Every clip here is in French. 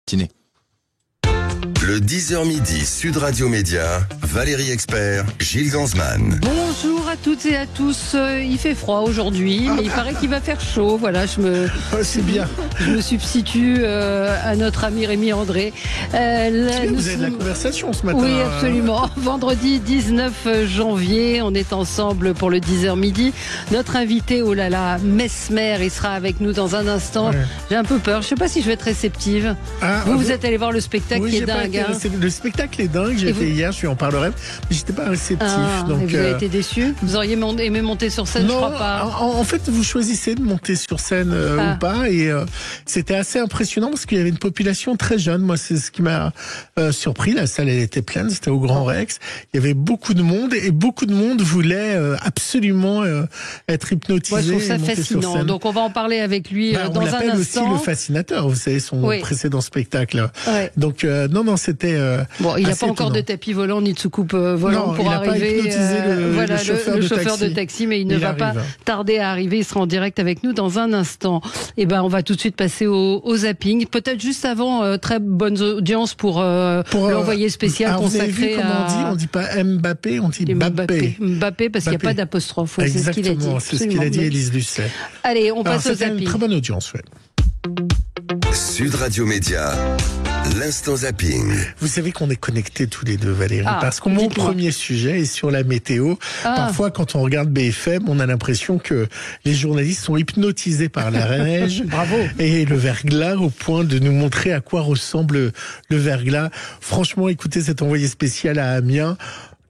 Dîner. Le 10h midi, Sud Radio Média, Valérie Expert, Gilles Gansman. Bonjour à toutes et à tous. Il fait froid aujourd'hui, mais il paraît qu'il va faire chaud. Voilà, c'est bien. Je me substitue à notre ami Rémi André. Vous avez de la conversation ce matin. Oui, absolument. Vendredi 19 janvier, on est ensemble pour le 10h midi. Notre invité, oh là là, Mesmer, il sera avec nous dans un instant. Ouais. J'ai un peu peur. Je ne sais pas si je vais être réceptive. Vous êtes allé voir le spectacle qui est dingue. Le spectacle est dingue. J'ai été hier, je lui en parlerai. Mais j'étais pas réceptif. Donc, vous avez été déçu? Vous auriez aimé monter sur scène? Non, je crois pas. En fait, vous choisissez de monter sur scène ou pas. Et c'était assez impressionnant parce qu'il y avait une population très jeune. Moi, c'est ce qui m'a surpris. La salle, elle était pleine. C'était au Grand Rex. Il y avait beaucoup de monde et beaucoup de monde voulait absolument être hypnotisé. Moi, je trouve ça fascinant. Donc, on va en parler avec lui dans un instant. On l'appelle aussi le fascinateur. Vous savez, son précédent spectacle. Ouais. Donc, non, c'était. Bon, il n'a pas encore de tapis volant ni de soucoupe volant pour arriver. Le chauffeur de taxi, mais il ne va pas tarder à arriver. Il sera en direct avec nous dans un instant. Et ben, on va tout de suite passer au zapping. Peut-être juste avant, très bonne audience pour l'envoyé spécial consacré vous avez vu comment on dit pas Mbappé, on dit Mbappé. Mbappé parce qu'il n'y a pas d'apostrophe. Exactement, c'est ce qu'il a dit Élise Lucet. Allez, on passe au zapping. C'était une très bonne audience, ouais. Sud Radio Média, l'instant zapping. Vous savez qu'on est connectés tous les deux, Valérie, parce que mon premier sujet est sur la météo. Parfois, quand on regarde BFM, on a l'impression que les journalistes sont hypnotisés par la neige et le verglas au point de nous montrer à quoi ressemble le verglas. Franchement, écoutez cet envoyé spécial à Amiens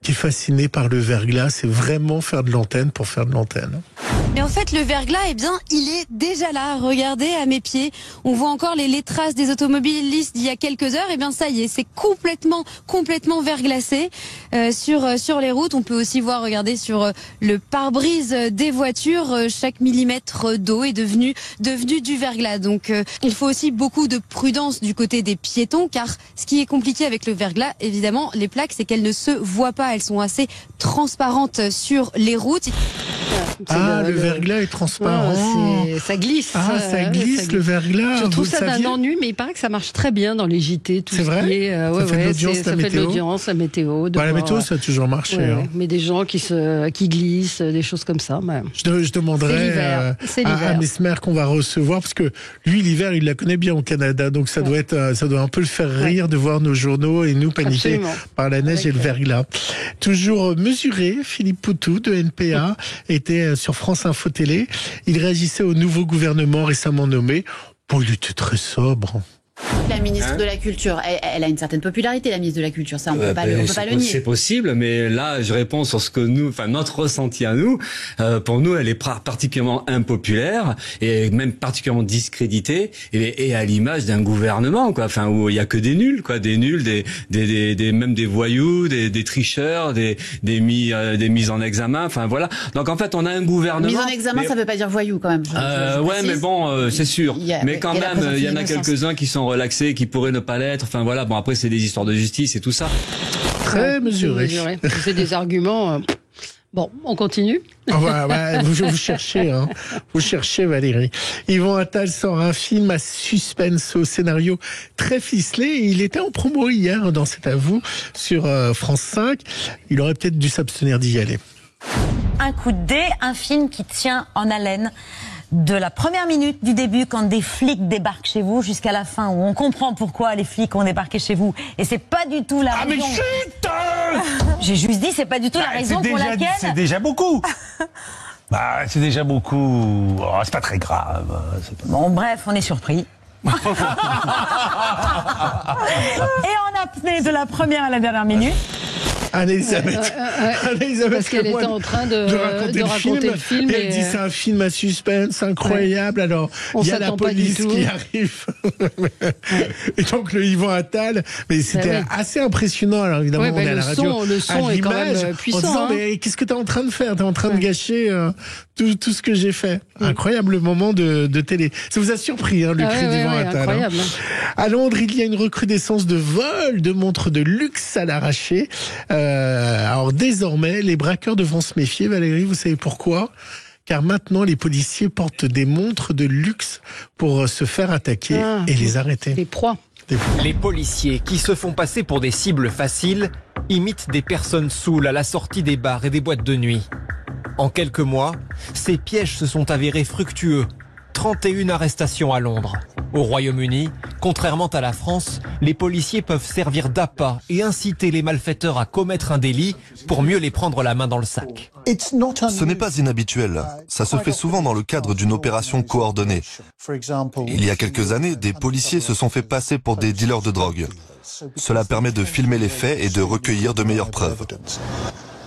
qui est fasciné par le verglas, c'est vraiment faire de l'antenne pour faire de l'antenne. Et en fait, le verglas, eh bien, il est déjà là. Regardez à mes pieds. On voit encore les traces des automobilistes d'il y a quelques heures. Eh bien, ça y est, c'est complètement verglacé sur les routes. On peut aussi voir, regardez, sur le pare-brise des voitures, chaque millimètre d'eau est devenu du verglas. Donc, il faut aussi beaucoup de prudence du côté des piétons, car ce qui est compliqué avec le verglas, évidemment, les plaques, c'est qu'elles ne se voient pas. Elles sont assez transparentes sur les routes. Le verglas est transparent. Ça glisse. Ça glisse le verglas. Je trouve ça d'un ennui, mais il paraît que ça marche très bien dans les JT. C'est vrai. Ça fait de l'audience, la météo. La météo, ça a toujours marché. Mais des gens qui glissent, des choses comme ça. Je demanderai à Mesmer qu'on va recevoir, parce que lui, l'hiver, il la connaît bien au Canada, donc ça doit un peu le faire rire de voir nos journaux et nous paniquer par la neige et le verglas. Toujours mesuré, Philippe Poutou de NPA était sur France Info Télé. Il réagissait au nouveau gouvernement récemment nommé. Bon, il était très sobre. La ministre de la Culture, elle a une certaine popularité, la ministre de la Culture, ça on peut pas le nier. C'est possible, mais là je réponds sur ce que notre ressenti à nous. Pour nous, elle est particulièrement impopulaire et même particulièrement discréditée et à l'image d'un gouvernement, quoi. Enfin, où il y a que des nuls, quoi, même des voyous, des tricheurs, des mises en examen. Enfin voilà. Donc en fait, on a un gouvernement. Mise en examen, ça veut pas dire voyou quand même. Mais bon, c'est sûr. Mais quand même, il y en a quelques-uns qui sont relaxés, qui pourraient ne pas l'être. Enfin voilà, bon après c'est des histoires de justice et tout ça. Très mesuré. C'est des arguments. Bon, on continue. Vous cherchez, Vous cherchez, Valérie. Yvan Attal sort un film à suspense au scénario très ficelé. Il était en promo hier dans C'est à vous sur France 5. Il aurait peut-être dû s'abstenir d'y aller. Un coup de dé, un film qui tient en haleine. De la première minute du début, quand des flics débarquent chez vous, jusqu'à la fin, où on comprend pourquoi les flics ont débarqué chez vous. Et c'est pas du tout la raison... mais chut J'ai juste dit, c'est pas du tout la raison pour laquelle... C'est déjà beaucoup. C'est déjà beaucoup... Oh, c'est pas très grave. Bon, bref, on est surpris. Et on a apnée de la première à la dernière minute. Anne-Elisabeth, parce qu'elle était en train de raconter le film. Elle dit c'est un film à suspense incroyable. Alors il y a la police qui arrive. Et donc le Yvan Attal, mais c'était assez impressionnant. Alors évidemment on est à la radio, le son est quand même puissant. En disant mais qu'est-ce que t'es en train de faire? T'es en train de gâcher tout ce que j'ai fait. Incroyable moment de télé. Ça vous a surpris le cri d'Yvan Attal. Incroyable. À Londres, il y a une recrudescence de vols de montres de luxe à l'arraché. Alors désormais, les braqueurs devront se méfier, Valérie, vous savez pourquoi? Car maintenant, les policiers portent des montres de luxe pour se faire attaquer et les arrêter. Les proies. Les policiers qui se font passer pour des cibles faciles imitent des personnes saoules à la sortie des bars et des boîtes de nuit. En quelques mois, ces pièges se sont avérés fructueux. 31 arrestations à Londres. Au Royaume-Uni, contrairement à la France, les policiers peuvent servir d'appât et inciter les malfaiteurs à commettre un délit pour mieux les prendre la main dans le sac. Ce n'est pas inhabituel. Ça se fait souvent dans le cadre d'une opération coordonnée. Il y a quelques années, des policiers se sont fait passer pour des dealers de drogue. Cela permet de filmer les faits et de recueillir de meilleures preuves.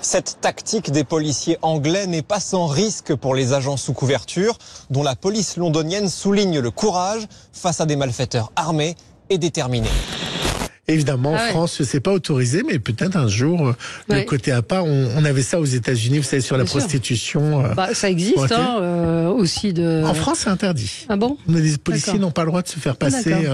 Cette tactique des policiers anglais n'est pas sans risque pour les agents sous couverture, dont la police londonienne souligne le courage face à des malfaiteurs armés et déterminés. Évidemment, en France, c'est pas autorisé, mais peut-être un jour, le côté à part, on avait ça aux États-Unis, vous savez, sur la prostitution. Ça existe aussi de. En France, c'est interdit. Ah bon? Les policiers n'ont pas le droit de se faire passer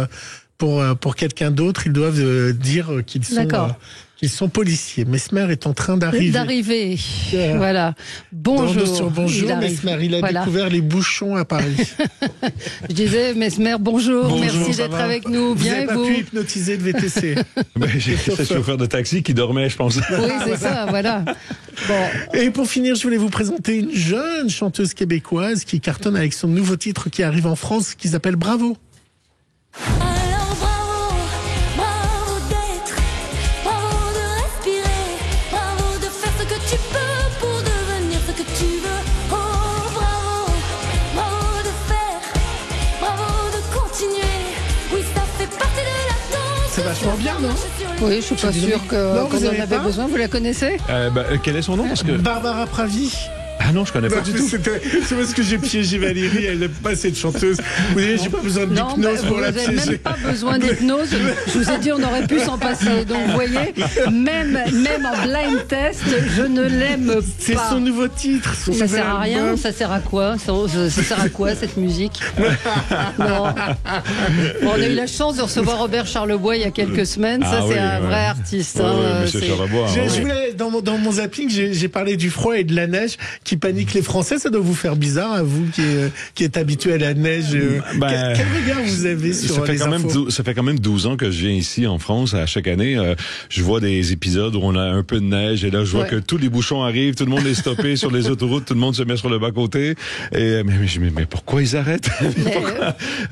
pour quelqu'un d'autre. Ils doivent dire qu'ils sont policiers. Mesmer est en train d'arriver. Voilà. Bonjour. Bonjour, Mesmer. Il a découvert les bouchons à Paris. Je disais, Mesmer, bonjour. Merci d'être avec nous. Bien, vous n'avez pas pu hypnotiser le VTC. C'est le chauffeur de taxi qui dormait, je pense. Oui, c'est ça, voilà. Bon. Et pour finir, je voulais vous présenter une jeune chanteuse québécoise qui cartonne avec son nouveau titre qui arrive en France, qui s'appelle Bravo. C'est vachement bien, non? Oui, je suis pas sûre qu'on en avait besoin. Vous la connaissez? Quel est son nom? Parce que... Barbara Pravi. Ah non, je connais pas du tout. C'est parce que j'ai piégé Valérie, elle n'aime pas cette chanteuse. Vous voyez, j'ai pas besoin d'hypnose pour la piéger. Vous n'avez même pas besoin d'hypnose. Je vous ai dit, on aurait pu s'en passer. Donc, vous voyez, même en blind test, je ne l'aime pas. C'est son nouveau titre. Ça sert à rien. Ça sert à quoi? Ça sert à quoi, cette musique? Non. Bon, on a eu la chance de recevoir Robert Charlebois il y a quelques semaines. Ça, c'est un vrai artiste. Monsieur Charlebois. Je voulais, dans mon zapping, j'ai parlé du froid et de la neige qui panique les Français. Ça doit vous faire bizarre, à vous qui êtes habitué à la neige. Quel regard vous avez sur les infos? Ça fait quand même 12 ans que je viens ici en France. À chaque année, je vois des épisodes où on a un peu de neige et là, je vois que tous les bouchons arrivent, tout le monde est stoppé sur les autoroutes, tout le monde se met sur le bas-côté. Et mais pourquoi ils arrêtent?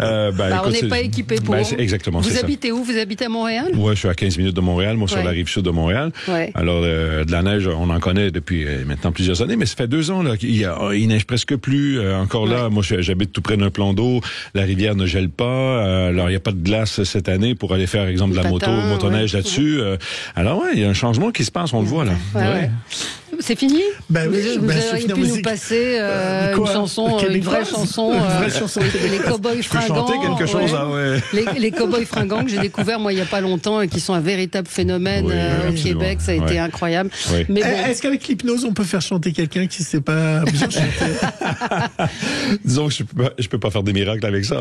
On n'est pas équipé pour. Exactement. Vous habitez où? Vous habitez à Montréal? Ouais, je suis à 15 minutes de Montréal, moi sur la rive sud de Montréal. Alors de la neige, on en connaît depuis maintenant plusieurs années, mais ça fait 2 ans là il neige presque plus. Encore là, moi j'habite tout près d'un plan d'eau. La rivière ne gèle pas. Alors il n'y a pas de glace cette année pour aller faire, exemple, de la motoneige là-dessus. Alors il y a un changement qui se passe, on le voit là. C'est fini? Vous auriez pu nous passer une chanson, une vraie chanson. Les Cowboys Fringants. Chanter quelque chose, Les Cowboys Fringants que j'ai découvert moi il y a pas longtemps et qui sont un véritable phénomène au Québec. Ça a été incroyable. Mais est-ce qu'avec l'hypnose on peut faire chanter quelqu'un qui sait pas bien chanter? Disons que je peux pas faire des miracles avec ça.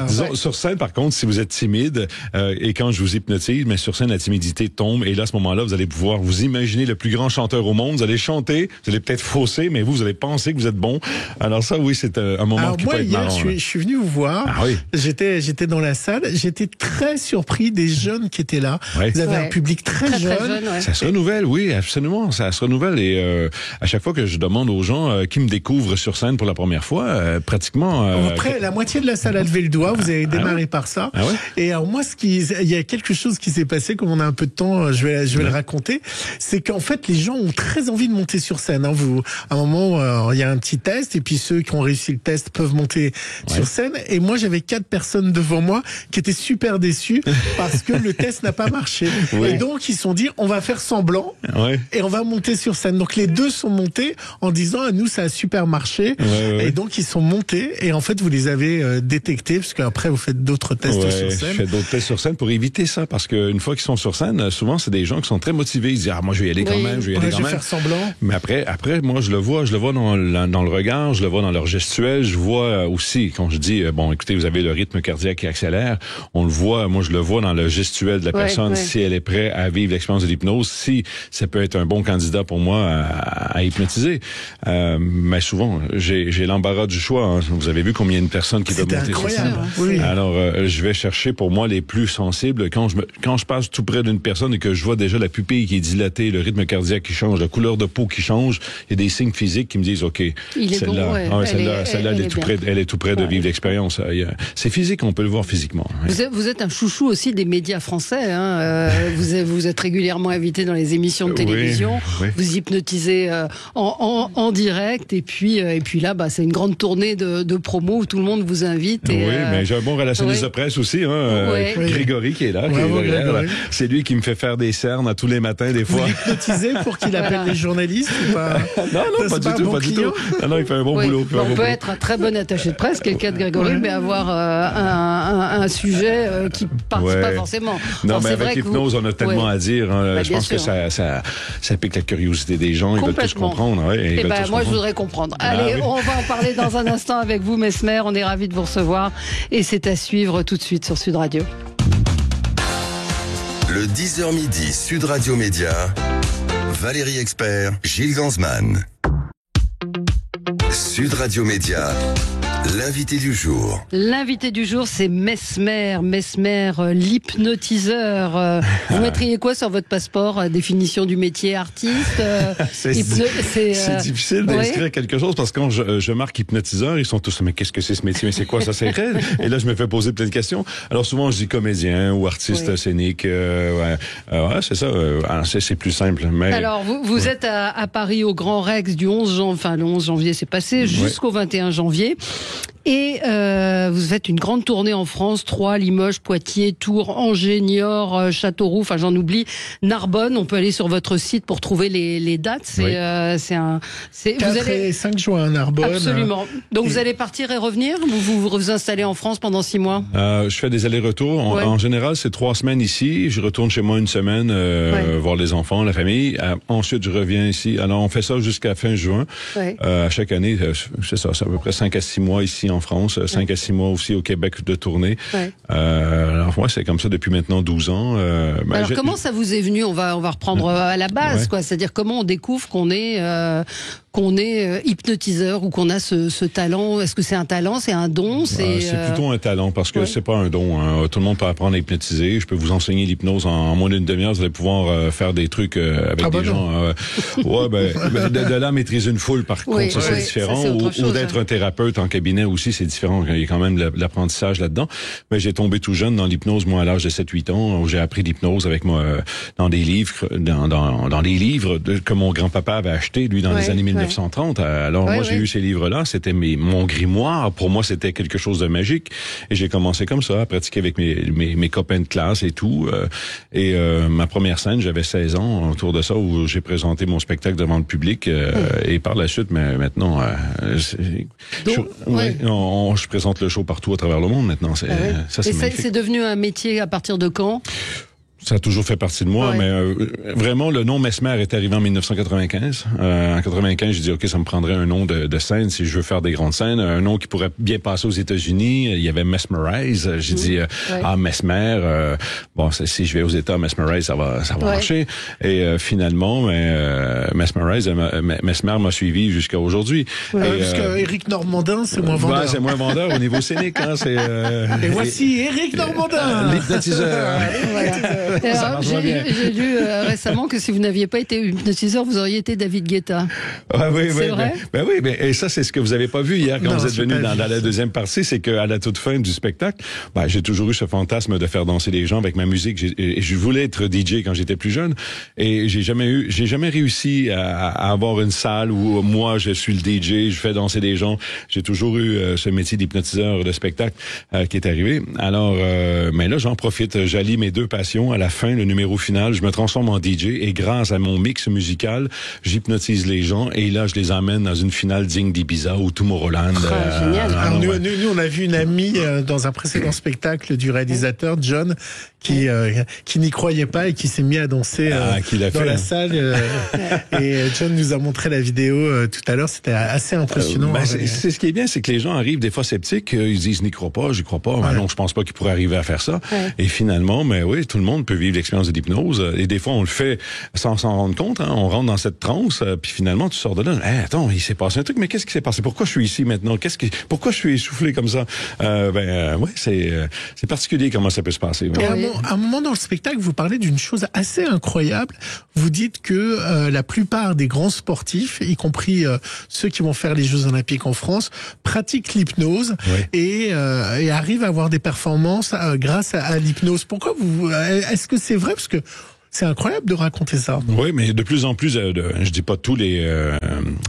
Disons, sur scène, par contre, si vous êtes timide et quand je vous hypnotise, mais sur scène la timidité tombe et là à ce moment-là vous allez pouvoir vous imaginer le plus grand chanteur au monde. Vous allez chanter, vous allez peut-être fausser, mais vous allez penser que vous êtes bon. Alors ça, oui, c'est un moment qui peut être marrant. Je suis venu vous voir. J'étais dans la salle. J'étais très surpris des jeunes qui étaient là. Vous avez un public très jeune. Ça se renouvelle, oui, absolument. Ça se renouvelle et à chaque fois que je demande aux gens qui me découvrent sur scène pour la première fois, pratiquement. Après, la moitié de la salle a levé le doigt. Vous avez démarré par ça. Et alors moi, il y a quelque chose qui s'est passé. Comme on a un peu de temps, je vais le raconter. C'est qu'en fait, les gens ont très envie de monter sur scène. À un moment, il y a un petit test et puis ceux qui ont réussi le test peuvent monter sur scène. Et moi, j'avais 4 personnes devant moi qui étaient super déçues parce que le test n'a pas marché. Et donc, ils se sont dit, on va faire semblant et on va monter sur scène. Donc, les deux sont montés en disant, à nous, ça a super marché. Et donc, ils sont montés et en fait, vous les avez détectés parce qu'après, vous faites d'autres tests sur scène. Je fais d'autres tests sur scène pour éviter ça parce qu'une fois qu'ils sont sur scène, souvent, c'est des gens qui sont très motivés. Ils disent, moi, je vais y aller quand même, je vais y aller quand même. semblant. Mais après, moi, je le vois dans le regard, je le vois dans leur gestuelle, je vois aussi, quand je dis, bon, écoutez, vous avez le rythme cardiaque qui accélère, on le voit, moi, je le vois dans le gestuelle de la personne, si elle est prête à vivre l'expérience de l'hypnose, si ça peut être un bon candidat pour moi à hypnotiser. Mais souvent, j'ai l'embarras du choix. Hein. Vous avez vu combien de personnes qui doivent monter sur scène. Oui. Alors, je vais chercher pour moi les plus sensibles. Quand je passe tout près d'une personne et que je vois déjà la pupille qui est dilatée, le rythme cardiaque qui change, la couleur de peau qui change, il y a des signes physiques qui me disent, OK, celle-là, elle est tout près de vivre l'expérience. C'est physique, on peut le voir physiquement. Vous êtes un chouchou aussi des médias français. Hein. Vous êtes régulièrement invité dans les émissions de télévision. Vous hypnotisez en direct. Et puis là, c'est une grande tournée de promo où tout le monde vous invite. Mais j'ai un bon relationniste de presse aussi, Grégory qui est là. C'est lui qui me fait faire des cernes à tous les matins, des fois. Vous l'hypnotisez pour qu'il appelle les journalistes ou pas? Non, pas du tout. Non, il fait un bon boulot. On peut être un très bon attaché de presse, quelqu'un de Grégory, mais avoir un sujet qui ne part pas forcément. Non, mais avec l'hypnose, on a tellement à dire. Je pense que ça pique la curiosité des gens. Ils veulent tous comprendre. Moi, je voudrais comprendre. Allez, on va en parler dans un instant avec vous, Mesmer. On est ravis de vous recevoir. Et c'est à suivre tout de suite sur Sud Radio. Le 10h midi, Sud Radio Média, Valérie Expert, Gilles Ganzmann. Sud Radio Média, l'invité du jour. L'invité du jour, c'est Mesmer, l'hypnotiseur. Vous mettriez quoi sur votre passeport? Définition du métier, artiste? C'est difficile d'inscrire quelque chose parce que quand je marque hypnotiseur, ils sont tous, mais qu'est-ce que c'est ce métier? Mais c'est quoi ça? C'est vrai? Et là, je me fais poser plein de questions. Alors souvent, je dis comédien ou artiste scénique. C'est ça. C'est plus simple. Mais... Alors, vous êtes à Paris au Grand Rex du 11 janvier, enfin le 11 janvier c'est passé, jusqu'au 21 janvier. Et vous faites une grande tournée en France, Troyes, Limoges, Poitiers, Tours, Angers, Niort, Châteauroux, enfin j'en oublie, Narbonne. On peut aller sur votre site pour trouver les dates. Vous allez 5 juin à Narbonne. Absolument. Donc vous allez partir et revenir? Vous installez en France pendant 6 mois? Je fais des allers-retours. En général, c'est 3 semaines ici. Je retourne chez moi une semaine voir les enfants, la famille. Ensuite, je reviens ici. Alors on fait ça jusqu'à fin juin. Chaque année, c'est ça, c'est à peu près 5 à 6 mois ici en France, 5 à 6 mois aussi au Québec de tournée. Alors moi, c'est comme ça depuis maintenant 12 ans. Alors comment ça vous est venu? On va reprendre à la base, quoi. C'est-à-dire comment on découvre qu'on est hypnotiseur ou qu'on a ce talent. Est-ce que c'est un talent, c'est un don? C'est plutôt un talent parce que c'est pas un don. Hein. Tout le monde peut apprendre à hypnotiser. Je peux vous enseigner l'hypnose en moins d'une demi-heure. Vous allez pouvoir faire des trucs avec des gens. De là maîtriser une foule, par contre, ça, c'est différent. Ou d'être un thérapeute en cabinet aussi, c'est différent. Il y a quand même l'apprentissage là-dedans. Mais j'ai tombé tout jeune dans l'hypnose, moi, à l'âge de 7-8 ans, où j'ai appris l'hypnose avec moi dans des livres, dans les livres que mon grand-papa avait acheté, lui, dans les années 1930. Alors, moi, j'ai eu ces livres-là. C'était mon grimoire. Pour moi, c'était quelque chose de magique. Et j'ai commencé comme ça, à pratiquer avec mes copains de classe et tout. Ma première scène, j'avais 16 ans, autour de ça, où j'ai présenté mon spectacle devant le public. Et par la suite, mais maintenant, je présente le show partout à travers le monde maintenant. C'est devenu un métier à partir de quand? Ça a toujours fait partie de moi, mais vraiment, le nom Mesmer est arrivé en 1995. En 95, j'ai dit, OK, ça me prendrait un nom de scène si je veux faire des grandes scènes. Un nom qui pourrait bien passer aux États-Unis. Il y avait Mesmerize. J'ai dit, Mesmer. Si je vais aux États, Mesmerize, ça va marcher. Et finalement, Mesmerize, Mesmer m'a suivi jusqu'à aujourd'hui. Parce que Éric Normandin, c'est moins vendeur. C'est moins vendeur au niveau scénique. Et voici Éric Normandin. L'hypnotiseur. Alors, j'ai lu récemment que si vous n'aviez pas été hypnotiseur, vous auriez été David Guetta. C'est vrai? Et ça, c'est ce que vous avez pas vu hier quand vous êtes venu dans la deuxième partie, c'est qu'à la toute fin du spectacle, j'ai toujours eu ce fantasme de faire danser les gens avec ma musique. Je voulais être DJ quand j'étais plus jeune et j'ai jamais réussi à avoir une salle où moi je suis le DJ, je fais danser les gens. J'ai toujours eu ce métier d'hypnotiseur de spectacle qui est arrivé. Alors, mais là, j'en profite. J'allie mes deux passions à la fin, le numéro final, je me transforme en DJ et grâce à mon mix musical, j'hypnotise les gens et là, je les emmène dans une finale digne d'Ibiza ou Tomorrowland. Génial. Alors, nous, on a vu une amie dans un précédent spectacle du réalisateur, John, qui n'y croyait pas et qui s'est mis à danser dans la salle. Et John nous a montré la vidéo tout à l'heure. C'était assez impressionnant. C'est ce qui est bien, c'est que les gens arrivent des fois sceptiques. Ils disent, n'y crois pas, j'y crois pas. Ouais. Non, je pense pas qu'ils pourraient arriver à faire ça. Ouais. Et finalement, oui, tout le monde peut vivre l'expérience de l'hypnose. Et des fois, on le fait sans s'en rendre compte. Hein. On rentre dans cette transe, puis finalement, tu sors de là. Hey, attends, il s'est passé un truc, mais qu'est-ce qui s'est passé? Pourquoi je suis ici maintenant? Pourquoi je suis essoufflé comme ça? C'est particulier comment ça peut se passer. Ouais. À un moment dans le spectacle, vous parlez d'une chose assez incroyable. Vous dites que la plupart des grands sportifs, y compris ceux qui vont faire les Jeux Olympiques en France, pratiquent l'hypnose et arrivent à avoir des performances grâce à l'hypnose. Pourquoi est-ce que c'est vrai? Parce que c'est incroyable de raconter ça. Oui, mais de plus en plus, je dis pas tous les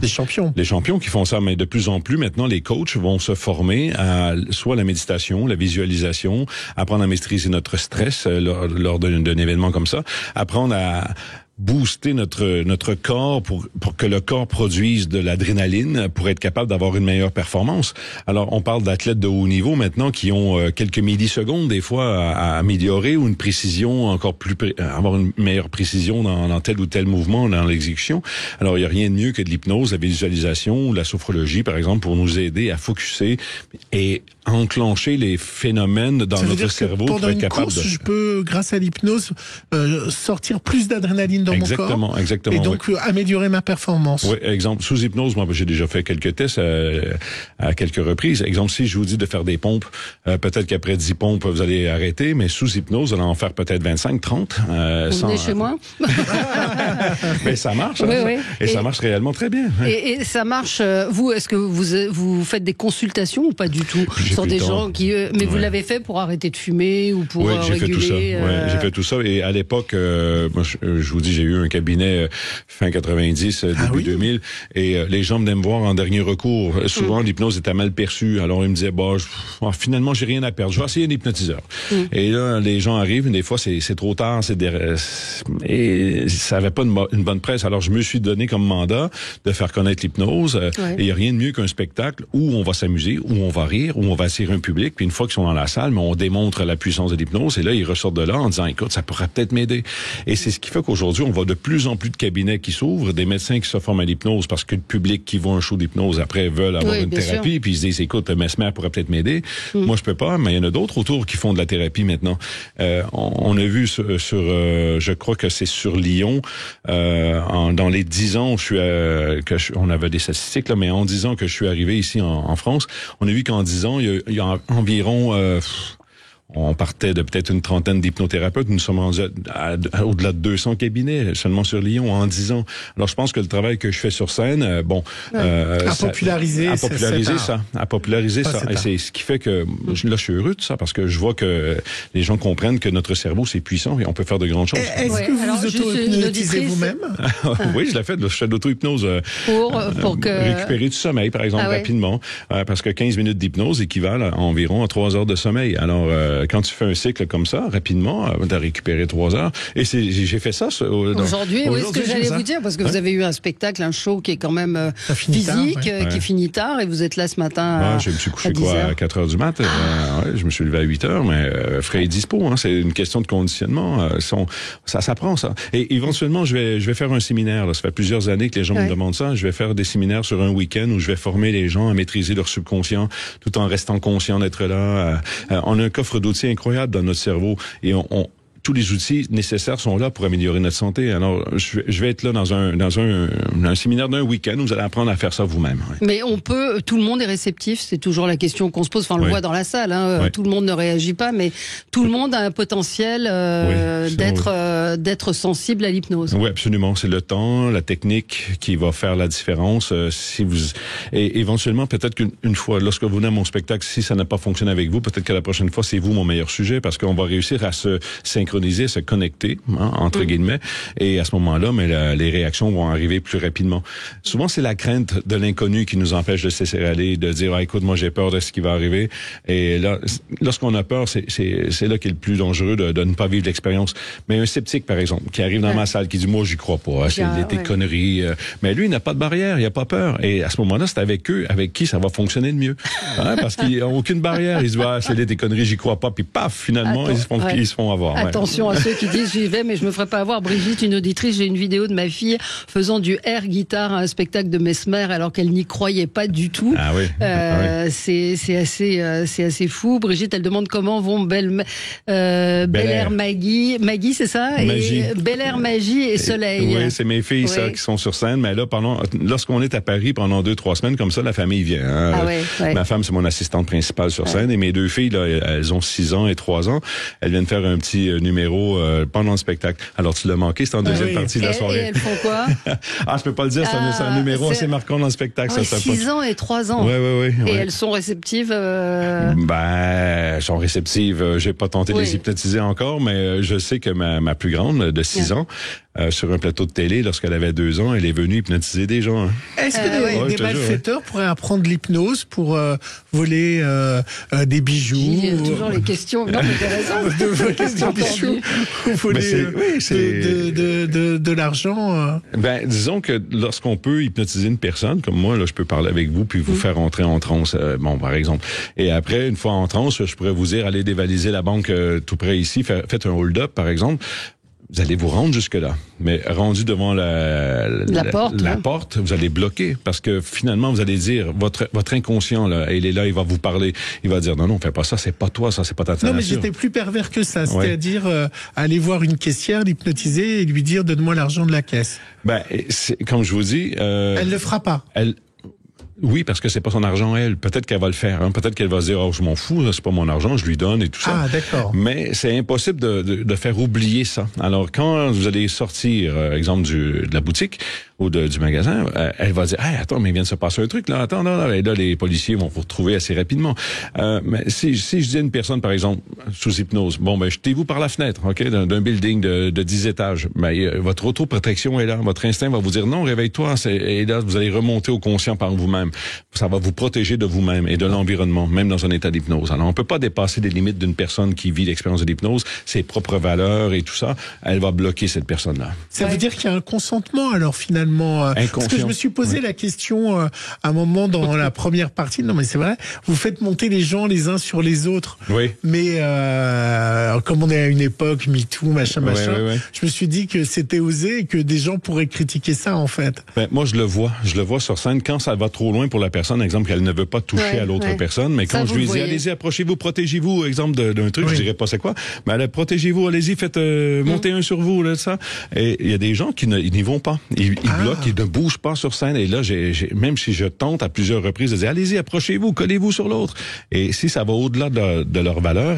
champions qui font ça, mais de plus en plus maintenant, les coachs vont se former à soit la méditation, la visualisation, apprendre à maîtriser notre stress lors d'un événement comme ça, apprendre à booster notre corps pour que le corps produise de l'adrénaline pour être capable d'avoir une meilleure performance. Alors, on parle d'athlètes de haut niveau maintenant qui ont quelques millisecondes des fois à améliorer ou une précision encore plus avoir une meilleure précision dans tel ou tel mouvement dans l'exécution. Alors, il y a rien de mieux que de l'hypnose, la visualisation ou la sophrologie par exemple pour nous aider à focusser et enclencher les phénomènes dans notre cerveau pour être capable de... Je peux grâce à l'hypnose sortir plus d'adrénaline dans mon corps. Exactement. Et donc améliorer ma performance. Oui, exemple, sous hypnose, moi j'ai déjà fait quelques tests à quelques reprises. Exemple, si je vous dis de faire des pompes, peut-être qu'après 10 pompes, vous allez arrêter, mais sous hypnose, vous allez en faire peut-être 25, 30. Vous venez chez moi? Mais ça marche. Oui. Et ça marche réellement très bien. Et ça marche, vous, est-ce que vous faites des consultations ou pas du tout? Sur des gens qui... mais vous l'avez fait pour arrêter de fumer ou pour réguler? Fait tout ça. J'ai fait tout ça. Et à l'époque, moi, je vous dis, j'ai eu un cabinet fin 90, début 2000, et les gens venaient me voir en dernier recours. Souvent, l'hypnose était mal perçue. Alors, ils me disaient, finalement, j'ai rien à perdre. Je vais essayer un hypnotiseur. Et là, les gens arrivent, des fois, c'est trop tard, et ça avait pas une bonne presse. Alors, je me suis donné comme mandat de faire connaître l'hypnose. Et il n'y a rien de mieux qu'un spectacle où on va s'amuser, où on va rire, où on va attirer un public. Puis une fois qu'ils sont dans la salle, on démontre la puissance de l'hypnose. Et là, ils ressortent de là en disant, écoute, ça pourrait peut-être m'aider. Et c'est ce qui fait qu'aujourd'hui, on voit de plus en plus de cabinets qui s'ouvrent, des médecins qui se forment à l'hypnose parce que le public qui voit un show d'hypnose après veulent avoir une thérapie, sûr. Puis ils se disent, écoute, Mesmer pourrait peut-être m'aider. Moi, je peux pas, mais il y en a d'autres autour qui font de la thérapie maintenant. On a vu sur je crois que c'est sur Lyon, dans les 10 ans, on avait des statistiques, là, mais en 10 ans que je suis arrivé ici en France, on a vu qu'en 10 ans, il y a environ... on partait de peut-être une trentaine d'hypnothérapeutes. Nous sommes rendus au-delà de 200 cabinets seulement sur Lyon en 10 ans. Alors, je pense que le travail que je fais sur scène, à populariser ça. Et c'est ce qui fait que là, je suis heureux de ça parce que je vois que les gens comprennent que notre cerveau, c'est puissant et on peut faire de grandes choses. Est-ce que vous auto-hypnotisez vous-même? Oui, je l'ai fait. Je fais de l'auto-hypnose pour récupérer du sommeil, par exemple, rapidement. Parce que 15 minutes d'hypnose équivalent à environ à 3 heures de sommeil. Alors, quand tu fais un cycle comme ça, rapidement, tu as récupéré 3 heures. Et j'ai fait ça aujourd'hui. Oui, ce que j'allais vous dire, parce que vous avez eu un spectacle, un show qui est quand même physique, qui finit tard, et vous êtes là ce matin. Je me suis couché à 4 heures du mat. Je me suis levé à 8 heures, mais frais et dispo. C'est une question de conditionnement. Ça s'apprend, ça. Et éventuellement, je vais faire un séminaire. Là. Ça fait plusieurs années que les gens me demandent ça. Je vais faire des séminaires sur un week-end où je vais former les gens à maîtriser leur subconscient tout en restant conscient d'être là. On a un coffre d'outils incroyable dans notre cerveau et tous les outils nécessaires sont là pour améliorer notre santé. Alors, je vais être là dans un séminaire d'un week-end où vous allez apprendre à faire ça vous-même. Ouais. Mais tout le monde est réceptif, c'est toujours la question qu'on se pose. Enfin, on le voit dans la salle, tout le monde ne réagit pas, mais tout le monde a un potentiel d'être sensible à l'hypnose. Oui, absolument. C'est le temps, la technique qui va faire la différence. Et éventuellement, peut-être qu'une fois, lorsque vous venez à mon spectacle, si ça n'a pas fonctionné avec vous, peut-être que la prochaine fois, c'est vous mon meilleur sujet, parce qu'on va réussir à se synchroniser synchroniser, se connecter, entre guillemets, et à ce moment-là, mais les réactions vont arriver plus rapidement. Souvent, c'est la crainte de l'inconnu qui nous empêche de se laisser aller, de dire écoute, moi j'ai peur de ce qui va arriver. Et là, lorsqu'on a peur, c'est là qu'il est le plus dangereux de ne pas vivre l'expérience. Mais un sceptique, par exemple, qui arrive dans ma salle, qui dit moi j'y crois pas, c'est des conneries. Mais lui, il n'a pas de barrière, il n'a pas peur. Et à ce moment-là, c'est avec eux, avec qui ça va fonctionner de mieux, parce qu'ils n'ont aucune barrière. Ils se disent c'est des conneries, j'y crois pas. Puis paf, finalement, ils se font avoir. Attention à ceux qui disent j'y vais, mais je me ferai pas avoir. Brigitte, une auditrice, j'ai une vidéo de ma fille faisant du air guitare à un spectacle de Mesmer alors qu'elle n'y croyait pas du tout. Ah oui. C'est assez fou. Brigitte, elle demande comment vont Bel Air Maggie, c'est ça? Magie. Et Bel Air Magie et Soleil. Oui, c'est mes filles ça qui sont sur scène. Mais là, lorsqu'on est à Paris pendant 2-3 semaines comme ça, la famille vient. Ma femme, c'est mon assistante principale sur scène et mes deux filles, là, elles ont 6 ans et 3 ans. Elles viennent faire un petit numéro pendant le spectacle. Alors tu l'as manqué, c'est en deuxième partie de la soirée. Et elles font quoi? Je peux pas le dire, c'est un numéro assez marquant dans le spectacle. 6 ans et 3 ans. Oui. Et elles sont réceptives? Elles sont réceptives. J'ai pas tenté de les hypnotiser encore, mais je sais que ma plus grande, de 6 ans, sur un plateau de télé, lorsqu'elle avait 2 ans, elle est venue hypnotiser des gens. Est-ce que des malfaiteurs pourraient apprendre l'hypnose pour voler des bijoux? Il y a toujours les questions. Non, mais t'as raison. Bijoux, voler de l'argent. Disons que lorsqu'on peut hypnotiser une personne, comme moi, là, je peux parler avec vous puis vous faire entrer en transe, par exemple. Et après, une fois en transe, je pourrais vous dire, allez dévaliser la banque tout près ici, faites un hold-up, par exemple. Vous allez vous rendre jusque-là. Mais rendu devant la porte, vous allez bloquer. Parce que finalement, vous allez dire, votre inconscient, là, il est là, il va vous parler. Il va dire, non, fais pas ça, c'est pas toi, ça, c'est pas ta nature. Non, mais j'étais plus pervers que ça. C'est-à-dire, aller voir une caissière, l'hypnotiser et lui dire, donne-moi l'argent de la caisse. Comme je vous dis... elle le fera pas. Oui, parce que c'est pas son argent, elle. Peut-être qu'elle va le faire. Peut-être qu'elle va se dire, je m'en fous, c'est pas mon argent, je lui donne et tout ça. Ah, d'accord. Mais c'est impossible de faire oublier ça. Alors, quand vous allez sortir, exemple, de la boutique ou du magasin, elle va dire, attends, mais il vient de se passer un truc, là. Attends, non. Et là, les policiers vont vous retrouver assez rapidement. Mais si je dis à une personne, par exemple, sous hypnose, jetez-vous par la fenêtre, OK, d'un building de 10 étages. Votre autoprotection est là. Votre instinct va vous dire, non, réveille-toi. Et là, vous allez remonter au conscient par vous-même. Ça va vous protéger de vous-même et de l'environnement, même dans un état d'hypnose. Alors, on peut pas dépasser les limites d'une personne qui vit l'expérience de l'hypnose, ses propres valeurs et tout ça. Elle va bloquer cette personne-là. Ça veut dire qu'il y a un consentement, alors, finalement. Parce que je me suis posé la question à un moment dans la première partie. Non, mais c'est vrai, vous faites monter les gens les uns sur les autres. Oui. Mais comme on est à une époque MeToo, machin, je me suis dit que c'était osé et que des gens pourraient critiquer ça, en fait. Moi, je le vois sur scène quand ça va trop loin pour la personne, exemple qu'elle ne veut pas toucher à l'autre personne, mais quand je lui dis allez-y, approchez-vous, protégez-vous, exemple d'un truc, je dirais pas c'est quoi, mais allez, protégez-vous, allez-y, faites monter un sur vous, là, ça. Et il y a des gens qui n'y vont pas, ils bloquent, ils ne bougent pas sur scène. Et là, même si je tente à plusieurs reprises de dire allez-y, approchez-vous, collez-vous sur l'autre. Et si ça va au-delà de leurs valeurs,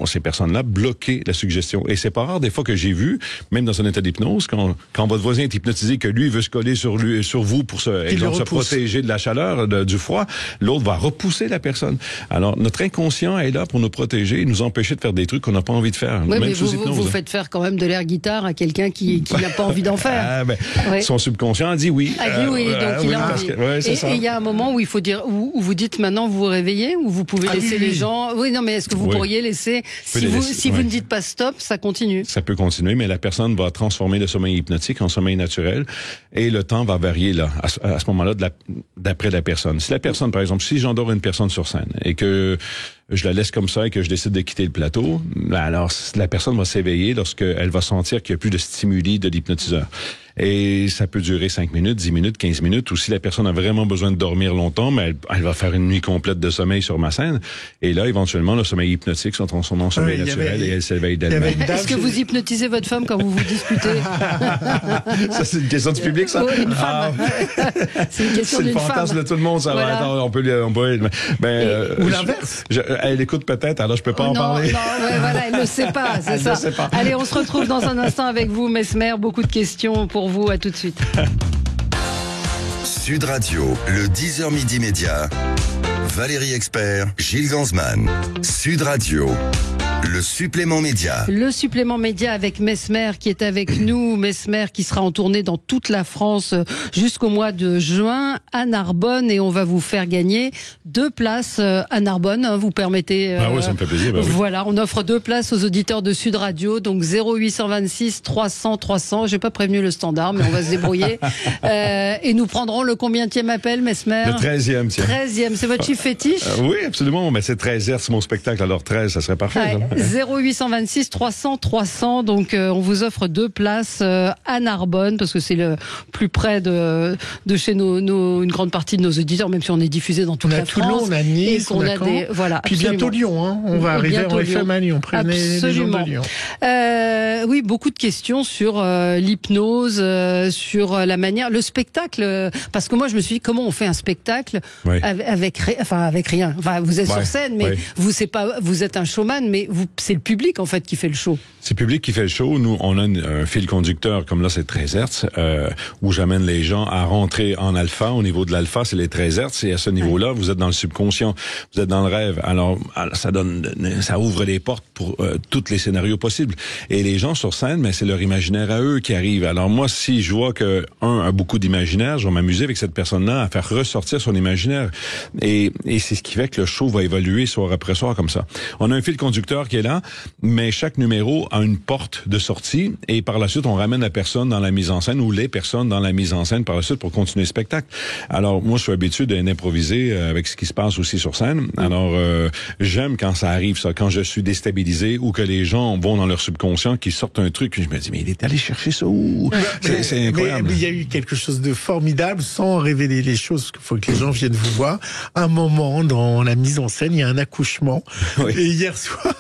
ces personnes-là, bloquer la suggestion. Et c'est pas rare des fois que j'ai vu, même dans un état d'hypnose, quand votre voisin est hypnotisé, que lui veut se coller sur vous pour se protéger de la chaleur, du froid, l'autre va repousser la personne. Alors, notre inconscient est là pour nous protéger et nous empêcher de faire des trucs qu'on n'a pas envie de faire. Oui, même mais vous faites faire quand même de l'air guitare à quelqu'un qui n'a pas envie d'en faire. Son subconscient a dit oui. Donc il a envie. Et il y a un moment où il faut dire, où vous dites maintenant vous vous réveillez, ou vous pouvez laisser les gens... Oui, non, mais est-ce que vous pourriez laisser... Si vous ne dites pas stop, ça continue. Ça peut continuer, mais la personne va transformer le sommeil hypnotique en sommeil naturel et le temps va varier là à ce moment-là d'après la personne. Si la personne, par exemple, si j'endors une personne sur scène et que je la laisse comme ça et que je décide de quitter le plateau, alors la personne va s'éveiller lorsqu'elle va sentir qu'il n'y a plus de stimuli de l'hypnotiseur. Et ça peut durer 5 minutes, 10 minutes, 15 minutes, ou si la personne a vraiment besoin de dormir longtemps, mais elle va faire une nuit complète de sommeil sur ma scène. Et là, éventuellement, le sommeil hypnotique se transforme en sommeil naturel et elle s'éveille d'elle-même. Est-ce que vous hypnotisez votre femme quand vous vous disputez? Ça, c'est une question du public, ça? Oui, une femme. C'est une question d'une femme. C'est le fantasme de tout le monde, ça. Voilà. Attends, on peut ou l'inverse? Elle écoute peut-être, alors je peux pas en parler. Non, voilà, elle ne sait pas, c'est ça. Sait pas. Allez, on se retrouve dans un instant avec vous, Mesmer. Beaucoup de questions pour vous. À tout de suite. Sud Radio, le 10h midi média. Valérie Expert, Gilles Gansman. Sud Radio, Le supplément média. Le supplément média avec Mesmer qui est avec nous. Mesmer qui sera en tournée dans toute la France jusqu'au mois de juin à Narbonne, et on va vous faire gagner 2 places à Narbonne. Vous permettez. Ah oui, ça me fait plaisir. Voilà, on offre 2 places aux auditeurs de Sud Radio. Donc 0826 300 300. J'ai pas prévenu le standard, mais on va se débrouiller. Et nous prendrons le combienième appel, Mesmer? Le 13e, tiens. 13e, c'est votre chiffre fétiche? Oui, absolument. Mais c'est 13 Hz, mon spectacle. Alors 13, ça serait parfait. Ouais. 0826 300 300. Donc on vous offre 2 places à Narbonne, parce que c'est le plus près de chez une grande partie de nos auditeurs, même si on est diffusé dans toute la France. On a Toulon, on a Nice, on a des, voilà. Puis bientôt Lyon, hein. On va arriver en FM à Lyon. Prenez les gens de Lyon. Oui, beaucoup de questions sur l'hypnose, sur la manière, le spectacle, parce que moi je me suis dit comment on fait un spectacle avec rien. Enfin, vous êtes sur scène, mais vous êtes un showman, mais c'est le public en fait qui fait le show. C'est le public qui fait le show. Nous, on a un fil conducteur, comme là, c'est 13 Hz, où j'amène les gens à rentrer en alpha. Au niveau de l'alpha, c'est les 13 Hz. Et à ce niveau-là, vous êtes dans le subconscient, vous êtes dans le rêve. Alors, ça ouvre les portes pour tous les scénarios possibles. Et les gens sur scène, mais c'est leur imaginaire à eux qui arrive. Alors moi, si je vois que a beaucoup d'imaginaire, je vais m'amuser avec cette personne-là à faire ressortir son imaginaire. Et c'est ce qui fait que le show va évoluer soir après soir comme ça. On a un fil conducteur qui est là, mais chaque numéro a une porte de sortie, et par la suite, on ramène la personne dans la mise en scène ou les personnes dans la mise en scène par la suite pour continuer le spectacle. Alors, moi, je suis habitué d'improviser avec ce qui se passe aussi sur scène. Alors, j'aime quand ça arrive, ça, quand je suis déstabilisé ou que les gens vont dans leur subconscient, qu'ils sortent un truc, et je me dis, mais il est allé chercher ça où? C'est incroyable. Mais il y a eu quelque chose de formidable, sans révéler les choses, il faut que les gens viennent vous voir. Un moment, dans la mise en scène, il y a un accouchement. Oui. Et hier soir,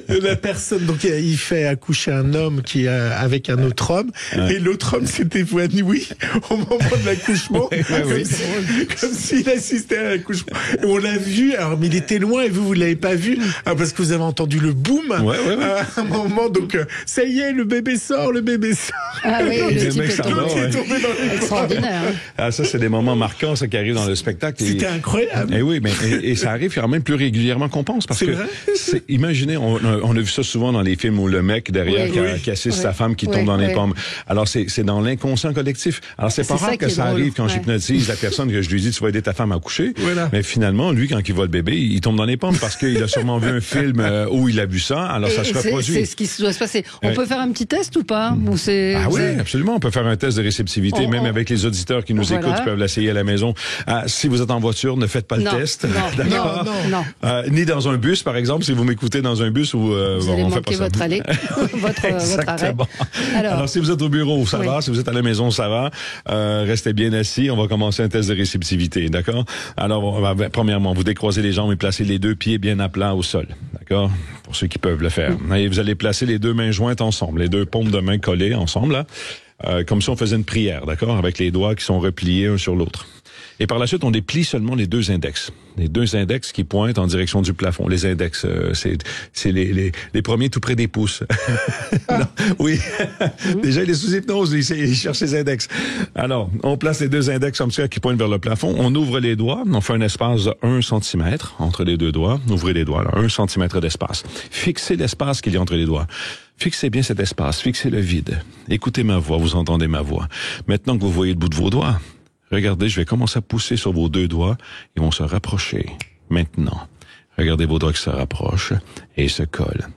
la personne, donc il fait accoucher un homme qui est avec un autre homme, et l'autre homme s'était évanoui au moment de l'accouchement, comme s'il assistait à l'accouchement. Et on l'a vu, alors, mais il était loin, et vous l'avez pas vu, parce que vous avez entendu le boom à un moment, donc ça y est, le bébé sort. Ah oui, le type est tombé dans extraordinaire. Ah, ça, c'est des moments marquants, ça, qui arrivent dans le spectacle. C'était incroyable. Et oui, mais et ça arrive quand même plus régulièrement qu'on pense, parce que imaginez, on a vu ça souvent dans les films où le mec derrière qui assiste sa femme qui tombe dans les pommes. Alors c'est dans l'inconscient collectif. Alors c'est pas rare que ça arrive quand j'hypnotise la personne, que je lui dis tu vas aider ta femme à coucher. Voilà. Mais finalement, lui, quand il voit le bébé, il tombe dans les pommes parce qu'il a sûrement vu un film où il a vu ça. Alors ça se reproduit. C'est ce qui doit se passer. On peut faire un petit test ou pas? Ou oui, absolument. On peut faire un test de réceptivité, même avec les auditeurs qui nous écoutent, ils peuvent l'essayer à la maison. Si vous êtes en voiture, ne faites pas le test. Non. Ni dans un bus, par exemple, si vous m'écoutez dans un bus où vous allez manquer votre allée, votre arrêt. Alors, si vous êtes au bureau, ça va. Si vous êtes à la maison, ça va. Restez bien assis. On va commencer un test de réceptivité, d'accord? Alors, premièrement, vous décroisez les jambes et placez les 2 pieds bien à plat au sol, d'accord? Pour ceux qui peuvent le faire. Et vous allez placer les 2 mains jointes ensemble, les 2 paumes de main collées ensemble, là, comme si on faisait une prière, d'accord? Avec les doigts qui sont repliés un sur l'autre. Et par la suite, on déplie seulement les 2 index. Les 2 index qui pointent en direction du plafond. Les index, c'est les premiers tout près des pouces. Non, oui. Déjà, il est sous hypnose, il cherche les index. Alors, on place les 2 index comme ça qui pointent vers le plafond. On ouvre les doigts. On fait un espace de 1 cm entre les 2 doigts. Ouvrez les doigts, là, 1 cm d'espace. Fixez l'espace qu'il y a entre les doigts. Fixez bien cet espace. Fixez le vide. Écoutez ma voix. Vous entendez ma voix. Maintenant que vous voyez le bout de vos doigts, regardez, je vais commencer à pousser sur vos 2 doigts. Ils vont se rapprocher. Maintenant, regardez vos doigts qui se rapprochent et se collent.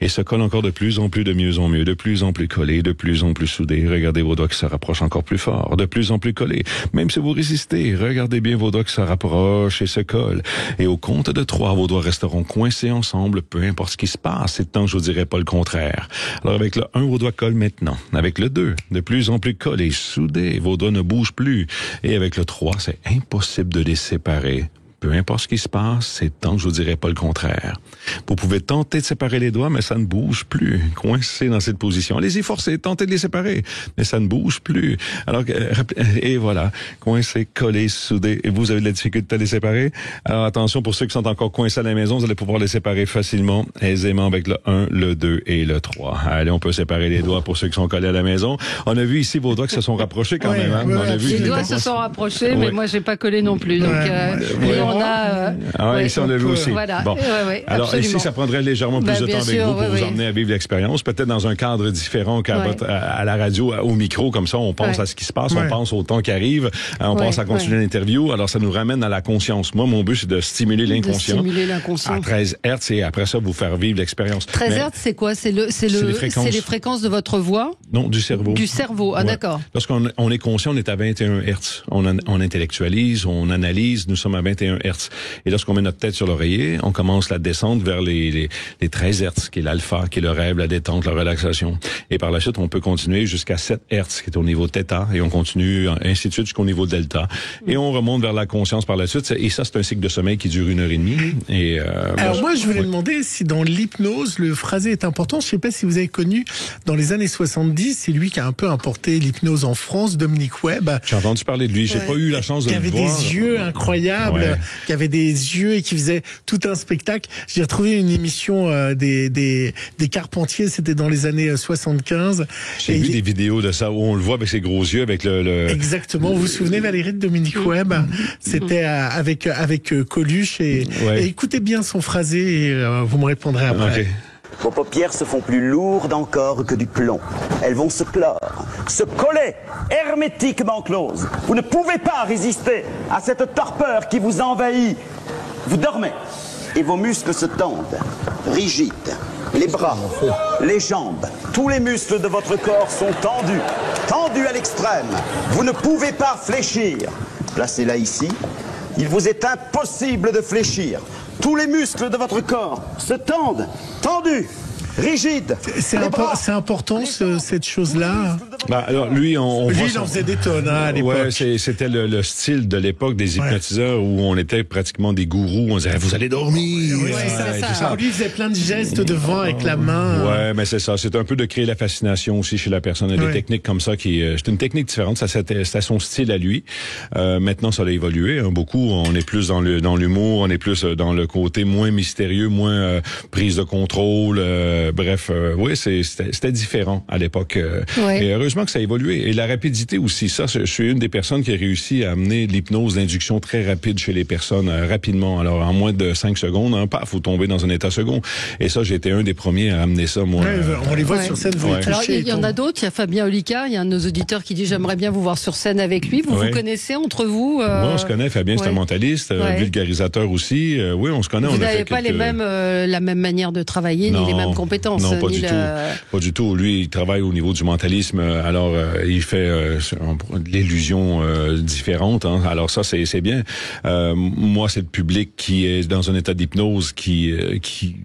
Et se collent encore de plus en plus, de mieux en mieux, de plus en plus collés, de plus en plus soudés. Regardez vos doigts qui se rapprochent encore plus fort, de plus en plus collés. Même si vous résistez, regardez bien vos doigts qui se rapprochent et se collent. Et au compte de 3, vos doigts resteront coincés ensemble, peu importe ce qui se passe. C'est tant que je vous dirais pas le contraire. Alors avec le 1, vos doigts collent maintenant. Avec le 2, de plus en plus collés, soudés, vos doigts ne bougent plus. Et avec le 3, c'est impossible de les séparer. Peu importe ce qui se passe, c'est tant que je vous dirais pas le contraire. Vous pouvez tenter de séparer les doigts, mais ça ne bouge plus. Coincé dans cette position. Allez-y, forcez, tentez de les séparer, mais ça ne bouge plus. Alors, et voilà, coincé, collé, soudé. Et vous avez de la difficulté à les séparer. Alors attention, pour ceux qui sont encore coincés à la maison, vous allez pouvoir les séparer facilement, aisément avec le 1, le 2 et le 3. Allez, on peut séparer les doigts pour ceux qui sont collés à la maison. On a vu ici vos doigts qui se sont rapprochés quand même. Hein? On a vu les doigts se sont rapprochés, mais moi j'ai pas collé non plus. Donc, on a... ici, on l'a vu aussi. Voilà. Bon. Alors, absolument. ici, ça prendrait légèrement plus de temps avec vous pour vous emmener à vivre l'expérience, peut-être dans un cadre différent à la radio, au micro, comme ça, on pense à ce qui se passe, on pense au temps qui arrive, on pense à continuer l'interview, alors ça nous ramène à la conscience. Moi, mon but, c'est de stimuler l'inconscient à 13 Hertz et après ça, vous faire vivre l'expérience. 13 Hertz, c'est quoi? C'est les fréquences de votre voix? Non, du cerveau. Du cerveau, d'accord. Lorsqu'on est conscient, on est à 21 Hertz. On intellectualise, on analyse, nous sommes à 21 Hertz. Et lorsqu'on met notre tête sur l'oreiller, on commence la descente vers les 13 Hertz, qui est l'alpha, qui est le rêve, la détente, la relaxation. Et par la suite, on peut continuer jusqu'à 7 Hertz, qui est au niveau θ, et on continue ainsi de suite jusqu'au niveau delta. Et on remonte vers la conscience par la suite. Et ça, c'est un cycle de sommeil qui dure 1h30. Et, alors moi, je voulais demander si dans l'hypnose, le phrasé est important. Je ne sais pas si vous avez connu, dans les années 70, c'est lui qui a un peu importé l'hypnose en France, Dominique Webb. J'ai entendu parler de lui. J'ai pas eu la chance de le voir. Qui avait des yeux incroyables, qui avait des yeux et qui faisait tout un spectacle. J'ai retrouvé une émission des Carpentiers, c'était dans les années 75. J'ai vu des vidéos de ça où on le voit avec ses gros yeux, avec le... Exactement. Vous vous souvenez, Valérie, de Dominique Webb? C'était avec Coluche et écoutez bien son phrasé et vous me répondrez après. Okay. Vos paupières se font plus lourdes encore que du plomb. Elles vont se clore, se coller, hermétiquement closes. Vous ne pouvez pas résister à cette torpeur qui vous envahit. Vous dormez et vos muscles se tendent, rigides. Les bras, les jambes, tous les muscles de votre corps sont tendus, tendus à l'extrême. Vous ne pouvez pas fléchir. Placez-la ici. Il vous est impossible de fléchir. Tous les muscles de votre corps se tendent, tendus, rigides. C'est important cette chose-là. Alors lui, il en faisait des tonnes à l'époque. Ouais, c'était le style de l'époque des hypnotiseurs où on était pratiquement des gourous. On disait vous allez dormir. Oui, c'est ça. Lui, il faisait plein de gestes devant avec la main. Ouais, mais c'est ça. C'est un peu de créer la fascination aussi chez la personne. Il y a des techniques comme ça qui, c'est une technique différente. Ça, c'était son style à lui. Maintenant, ça a évolué beaucoup. On est plus dans l'humour, on est plus dans le côté moins mystérieux, moins prise de contrôle. Bref, oui, c'était différent à l'époque. Et heureusement que ça a évolué. Et la rapidité aussi. Ça, je suis une des personnes qui a réussi à amener l'hypnose d'induction très rapide chez les personnes, rapidement. Alors, en moins de 5 secondes, paf, vous tombez dans un état second. Et ça, j'ai été un des premiers à amener ça, moi. On les voit sur scène, vous les touchez. Alors, il y en a d'autres. Il y a Fabien Olicard, il y a un de nos auditeurs qui dit j'aimerais bien vous voir sur scène avec lui. Vous vous connaissez entre vous? Oui, on se connaît. Fabien, c'est un mentaliste, vulgarisateur aussi. Oui, on se connaît. Vous n'avez pas la même manière de travailler, ni les mêmes compétences. Non, pas du tout. Pas du tout. Lui, il travaille au niveau du mentalisme. Alors, il fait de l'illusion différente. Alors ça, c'est bien. Moi, c'est le public qui est dans un état d'hypnose, qui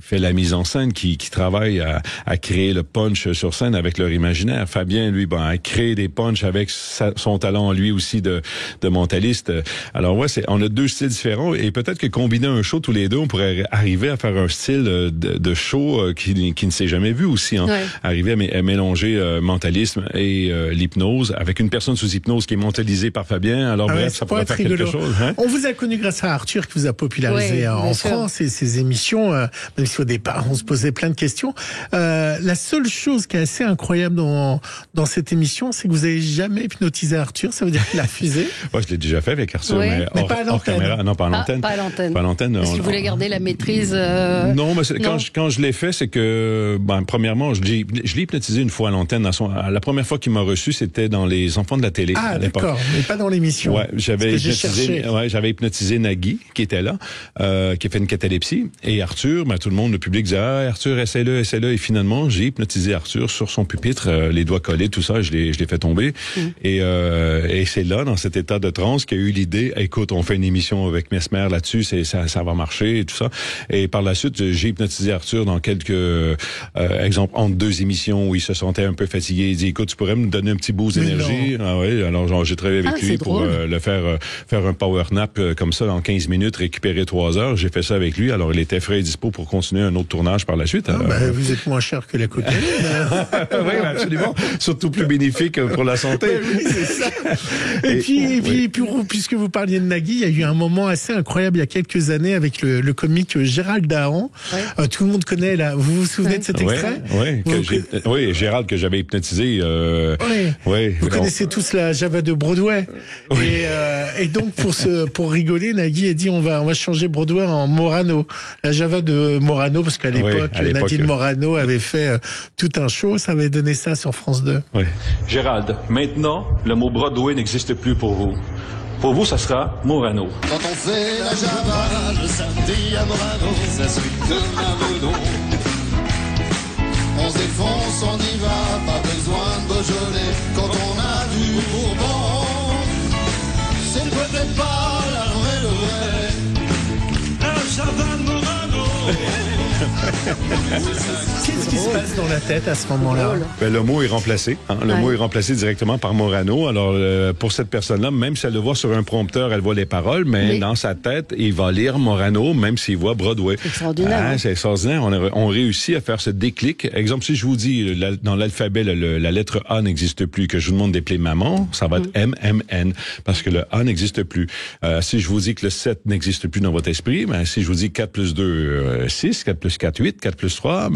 fait la mise en scène, qui travaille à créer le punch sur scène avec leur imaginaire. Fabien, lui, a créé des punchs avec son talent, lui aussi, de mentaliste. Alors, on a deux styles différents et peut-être que combiner un show tous les deux, on pourrait arriver à faire un style de show qui ne s'est jamais vu aussi. Arriver à mélanger mentalisme et l'hypnose avec une personne sous hypnose qui est mentalisée par Fabien. Alors bref, ça pourrait faire quelque chose. On vous a connu grâce à Arthur qui vous a popularisé en France et ses émissions, même si au départ on se posait plein de questions. La seule chose qui est assez incroyable dans cette émission, c'est que vous n'avez jamais hypnotisé Arthur. Ça veut dire qu'il a refusé? Moi, je l'ai déjà fait avec Arthur, mais pas à l'antenne. Non, pas à l'antenne. Pas à l'antenne. Pas à l'antenne. Parce qu'il voulait garder la maîtrise. Non, mais quand je l'ai fait, c'est que premièrement, je l'ai hypnotisé une fois à l'antenne. La première fois qu'il m'a reçu, c'était dans Les Enfants de la télé. Ah, d'accord, mais pas dans l'émission. Ouais, j'avais hypnotisé Nagui, qui était là, qui a fait une catalepsie. Et Arthur, tout le monde, le public disait, Arthur, essaie-le. Et finalement, j'ai hypnotisé Arthur sur son pupitre, les doigts collés, tout ça, je l'ai fait tomber. Et c'est là, dans cet état de transe, qu'il y a eu l'idée, écoute, on fait une émission avec Mesmer là-dessus, ça va marcher et tout ça. Et par la suite, j'ai hypnotisé Arthur dans quelques exemples, entre deux émissions où il se sentait un peu fatigué. Il dit, écoute, tu pourrais me donner un petit boost d'énergie? Ah oui, alors j'ai travaillé avec lui pour le faire un power nap comme ça dans 15 minutes, récupérer 3 heures. J'ai fait ça avec lui. Alors il était frais et dispo pour continuer un autre tournage par la suite. Vous êtes moins cher que la cocaïne. Oui, absolument. Surtout plus bénéfique pour la santé. Oui, c'est ça. Et puis, puisque vous parliez de Nagui, il y a eu un moment assez incroyable il y a quelques années avec le comique Gérald Dahan. Tout le monde connaît là. Vous vous souvenez de cet extrait? Oui, Gérald que j'avais hypnotisé Vous connaissez tous la Java de Broadway. Et donc, pour rigoler, Nagui a dit on va changer Broadway en Morano. La Java de Morano, parce qu'à l'époque, Nadine Morano avait fait tout un show. Ça avait donné ça sur France 2. Gérald, maintenant, le mot Broadway n'existe plus pour vous. Pour vous, ça sera Morano. Quand on fait la Java le samedi à Morano, ça suit comme un bedon. On se défonce, on y va, pas besoin de Beaujolais. Quand on a du Bourbon, c'est peut-être pas la vraie. La Java de Morano. Qu'est-ce qui se passe dans la tête à ce moment-là? Le mot est remplacé. Le mot est remplacé directement par Morano. Alors, pour cette personne-là, même si elle le voit sur un prompteur, elle voit les paroles, mais dans sa tête, il va lire Morano, même s'il voit Broadway. C'est extraordinaire. C'est extraordinaire. On réussit à faire ce déclic. Exemple, si je vous dis, dans l'alphabet, la lettre A n'existe plus, que je vous demande d'épeler maman, ça va être M-M-N, parce que le A n'existe plus. Si je vous dis que le 7 n'existe plus dans votre esprit, si je vous dis 4 plus 2, 6, 4 plus 4, 8, 4 plus 3,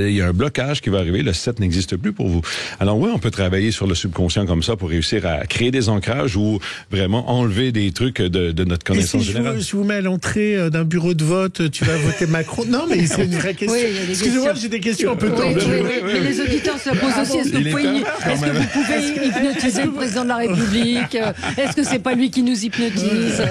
il y a un blocage qui va arriver. Le 7 n'existe plus pour vous. Alors oui, on peut travailler sur le subconscient comme ça pour réussir à créer des ancrages ou vraiment enlever des trucs de notre connaissance générale. Je vous mets à l'entrée d'un bureau de vote, tu vas voter Macron. Non, mais c'est une vraie question. Excusez-moi, j'ai des questions un peu tendues. Mais les auditeurs se la posent aussi. Est-ce que vous pouvez hypnotiser le président de la République? Est-ce que c'est pas lui qui nous hypnotise?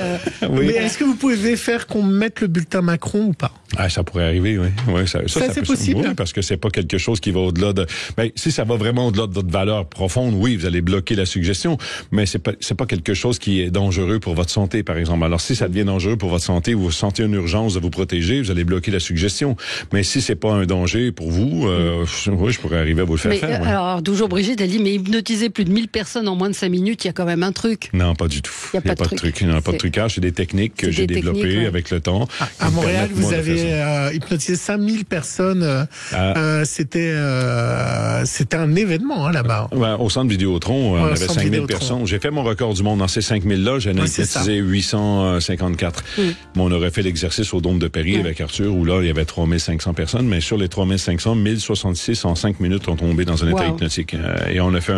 Mais est-ce que vous pouvez faire qu'on mette le bulletin Macron ou pas? Ça pourrait arriver, oui. Ça c'est possible. Oui, parce que c'est pas quelque chose qui va au-delà de. Si ça va vraiment au-delà de votre valeur profonde, oui, vous allez bloquer la suggestion. Mais c'est pas quelque chose qui est dangereux pour votre santé, par exemple. Alors si ça devient dangereux pour votre santé, vous sentez une urgence de vous protéger, vous allez bloquer la suggestion. Mais si c'est pas un danger pour vous, je pourrais arriver à vous le faire faire. Alors toujours Brigitte, elle dit mais hypnotiser plus de 1000 personnes en moins de 5 minutes, il y a quand même un truc. Non, pas du tout. Il n'y a pas de truc. Il n'y a pas de trucage. C'est des techniques que j'ai développées avec le temps. À Montréal, vous avez hypnotisé 5000 personnes. C'était un événement là-bas. Au centre Vidéotron, on avait 5000 personnes. J'ai fait mon record du monde dans ces 5000-là. J'en ai hypnotisé 854. Mais on aurait fait l'exercice au Dôme de Paris avec Arthur, où là, il y avait 3500 personnes. Mais sur les 3500, 1066 en 5 minutes ont tombé dans un état hypnotique. Et on a fait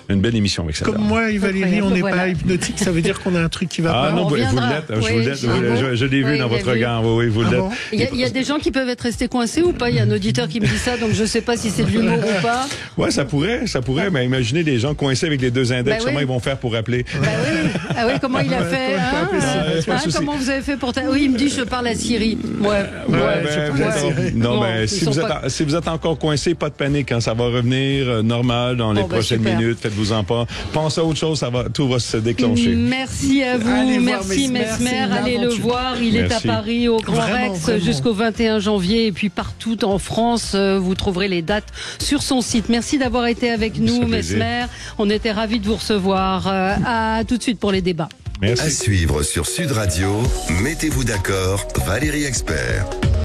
une belle émission avec ça. Comme moi et Valérie, on n'est pas hypnotique. Ça veut dire qu'on a un truc qui va pas. Ah non, vous l'êtes. Je l'ai vu dans votre regard. Oui, vous l'êtes. Il y a des gens qui peuvent être restés coincés ou pas? Il y a un auditeur qui me dit ça, donc je sais pas si c'est de l'humour ou pas. Ouais, ça pourrait. Mais imaginez des gens coincés avec les deux index, comment ils vont faire pour appeler? Ah oui, comment il a fait? Comment vous avez fait pour... Oui, il me dit je parle à Siri. Si vous êtes encore coincé, pas de panique. Ça va revenir normal dans les prochaines minutes. Faites-vous-en pas. Pensez à autre chose, tout va se déclencher. Merci à vous. Merci Mesmer. Allez le voir. Il est à Paris au Grand Rex jusqu'au 21 janvier et puis partout en France. Vous trouverez les dates sur son site. Merci d'avoir été avec nous, Mesmer. On était ravis de vous recevoir. À tout de suite pour les débats. Merci. À suivre sur Sud Radio, mettez-vous d'accord, Valérie Expert.